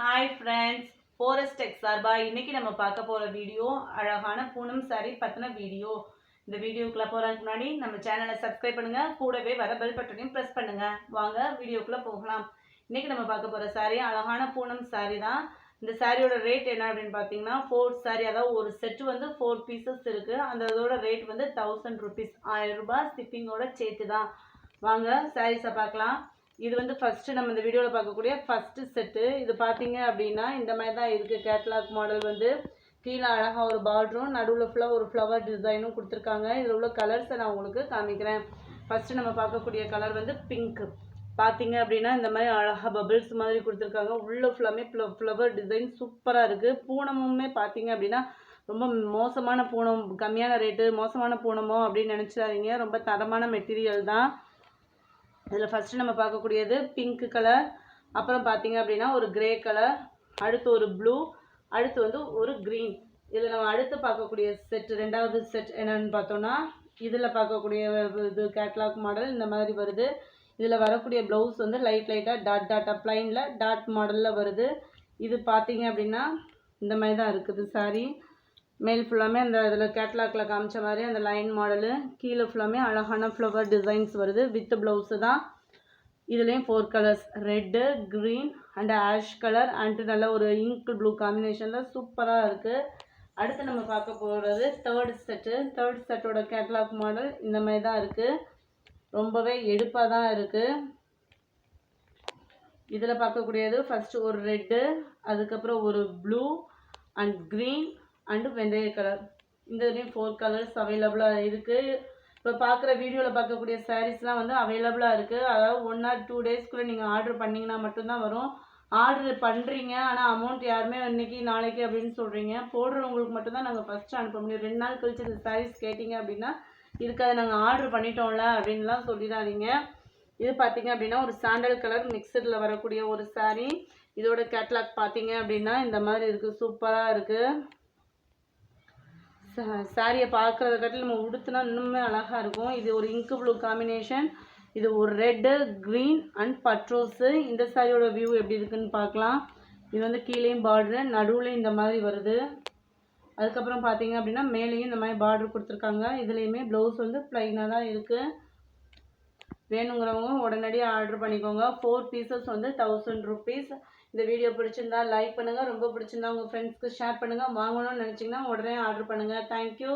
Hi friends, forest tech சார்பா இன்னைக்கு நம்ம பார்க்க போகிற வீடியோ அழகான பூனம் சாரி பற்றின வீடியோ. இந்த வீடியோக்குள்ளே போகிறதுக்கு முன்னாடி நம்ம சேனலை சப்ஸ்கிரைப் பண்ணுங்கள், கூடவே வர பெல் பட்டனையும் ப்ரெஸ் பண்ணுங்கள். வாங்க வீடியோக்குள்ளே போகலாம். இன்றைக்கி நம்ம பார்க்க போகிற சாரி அழகான பூனம் சாரி தான். இந்த சாரியோட ரேட் என்ன அப்படின்னு பார்த்தீங்கன்னா 4 சாரி, அதாவது ஒரு செட்டு வந்து 4 பீசஸ் இருக்குது. அந்த இதோட ரேட் வந்து 1000 rupees, 1000 ரூபாய் ஷிப்பிங்கோட சேர்த்து தான். வாங்க சாரீஸை பார்க்கலாம். இது வந்து ஃபஸ்ட்டு நம்ம இந்த வீடியோவில் பார்க்கக்கூடிய ஃபஸ்ட்டு செட்டு. இது பார்த்தீங்க அப்படின்னா இந்த மாதிரி தான் இருக்குது. கேட்லாக் மாடல் வந்து கீழே அழகாக ஒரு பார்டரும் நடுவில் ஃபுல்லாக ஒரு ஃப்ளவர் டிசைனும் கொடுத்துருக்காங்க. இதில் உள்ள கலர்ஸை நான் உங்களுக்கு காமிக்கிறேன். ஃபஸ்ட்டு நம்ம பார்க்கக்கூடிய கலர் வந்து பிங்க். பார்த்தீங்க அப்படின்னா இந்த மாதிரி அழகாக பபிள்ஸ் மாதிரி கொடுத்துருக்காங்க. உள்ள ஃபுல்லாமே ஃப்ளவர் டிசைன் சூப்பராக இருக்குது. பூனமுமே பார்த்தீங்க அப்படின்னா ரொம்ப மோசமான பூனம், கம்மியான ரேட்டு மோசமான பூனமோ அப்படின்னு நினச்சிடாதீங்க. ரொம்ப தரமான மெட்டீரியல் தான். இதில் ஃபஸ்ட்டு நம்ம பார்க்கக்கூடியது பிங்க் கலர், அப்புறம் பார்த்தீங்க அப்படின்னா ஒரு கிரே கலர், அடுத்து ஒரு ப்ளூ, அடுத்து வந்து ஒரு க்ரீன். இதில் நம்ம அடுத்து பார்க்கக்கூடிய செட், ரெண்டாவது செட் என்னென்னு பார்த்தோன்னா இதில் பார்க்கக்கூடிய இது கேட்லாக் மாடல் இந்த மாதிரி வருது. இதில் வரக்கூடிய ப்ளவுஸ் வந்து லைட்டாக டாட்டாக ப்ளைனில் டாட் மாடலில் வருது. இது பார்த்தீங்க அப்படின்னா இந்த மாதிரி தான் இருக்குது சாரி. மேல் ஃபுல்லாமே அந்த இதில் கேட்லாக்ல காமிச்ச மாதிரி அந்த லைன் மாடலு, கீழே ஃபுல்லாமே அழகான ஃப்ளவர் டிசைன்ஸ் வருது வித் ப்ளவுஸு தான். இதுலேயும் 4 colours, red, green and ash colour and நல்ல ஒரு இங்க் ப்ளூ காம்பினேஷனில் சூப்பராக இருக்குது. அடுத்து நம்ம பார்க்க போகிறது தேர்ட் செட்டோட கேட்லாக் மாடல் இந்த மாதிரி தான் இருக்குது. ரொம்பவே எடுப்பாக தான் இருக்குது. இதில் பார்க்கக்கூடியது ஃபஸ்ட்டு ஒரு ரெட்டு, அதுக்கப்புறம் ஒரு ப்ளூ அண்ட் க்ரீன் அண்டு வெந்தய கலர். இந்த இதுலேயும் 4 கலர்ஸ் அவைலபிளாக இருக்குது. இப்போ பார்க்குற வீடியோவில் பார்க்கக்கூடிய சாரீஸ்லாம் வந்து அவைலபிளாக இருக்குது. அதாவது 1 or 2 டேஸ்க்குள்ளே நீங்கள் ஆர்டர் பண்ணிங்கன்னா மட்டும்தான் வரும். ஆர்டர் பண்ணுறீங்க, ஆனால் அமௌண்ட் யாருமே இன்றைக்கி நாளைக்கு அப்படின்னு சொல்கிறீங்க. போடுறவங்களுக்கு மட்டும்தான் நாங்கள் ஃபஸ்ட்டு அனுப்ப முடியும். 2 நாள் கழிச்சு இந்த சாரீஸ் கேட்டிங்க அப்படின்னா இதுக்காக நாங்கள் ஆர்டர் பண்ணிட்டோம்ல அப்படின்லாம் சொல்லிடாதீங்க. இது பார்த்தீங்க அப்படின்னா ஒரு சாண்டல் கலர் மிக்சடில் வரக்கூடிய ஒரு சாரீ. இதோட கேட்லாக் பார்த்தீங்க அப்படின்னா இந்த மாதிரி இருக்குது, சூப்பராக இருக்குது. சாரியை பார்க்குறத காட்டிலும் நம்ம உடுத்துனா இன்னுமே அழகாக இருக்கும். இது ஒரு இங்கு ப்ளூ காம்பினேஷன், இது ஒரு ரெட்டு, க்ரீன் அண்ட் பட்ரோஸு. இந்த சாரியோட வியூ எப்படி இருக்குன்னு பார்க்கலாம். இது வந்து கீழேயும் பார்டரு, நடுவில் இந்த மாதிரி வருது. அதுக்கப்புறம் பார்த்தீங்க அப்படின்னா மேலேயும் இந்த மாதிரி பார்டர் கொடுத்துருக்காங்க. இதுலேயுமே ப்ளவுஸ் வந்து ப்ளைனாக தான் இருக்குது. வேணுங்கிறவங்க உடனடியாக ஆர்டர் பண்ணிக்கோங்க. 4 பீசஸ் வந்து 1000 rupees. இந்த வீடியோ பிடிச்சிருந்தா லைக் பண்ணுங்கள், ரொம்ப பிடிச்சிருந்தா உங்கள் ஃப்ரெண்ட்ஸ்க்கு ஷேர் பண்ணுங்கள். வாங்கணும்னு நினச்சிங்கன்னா உடனே ஆர்டர் பண்ணுங்கள். தேங்க்யூ.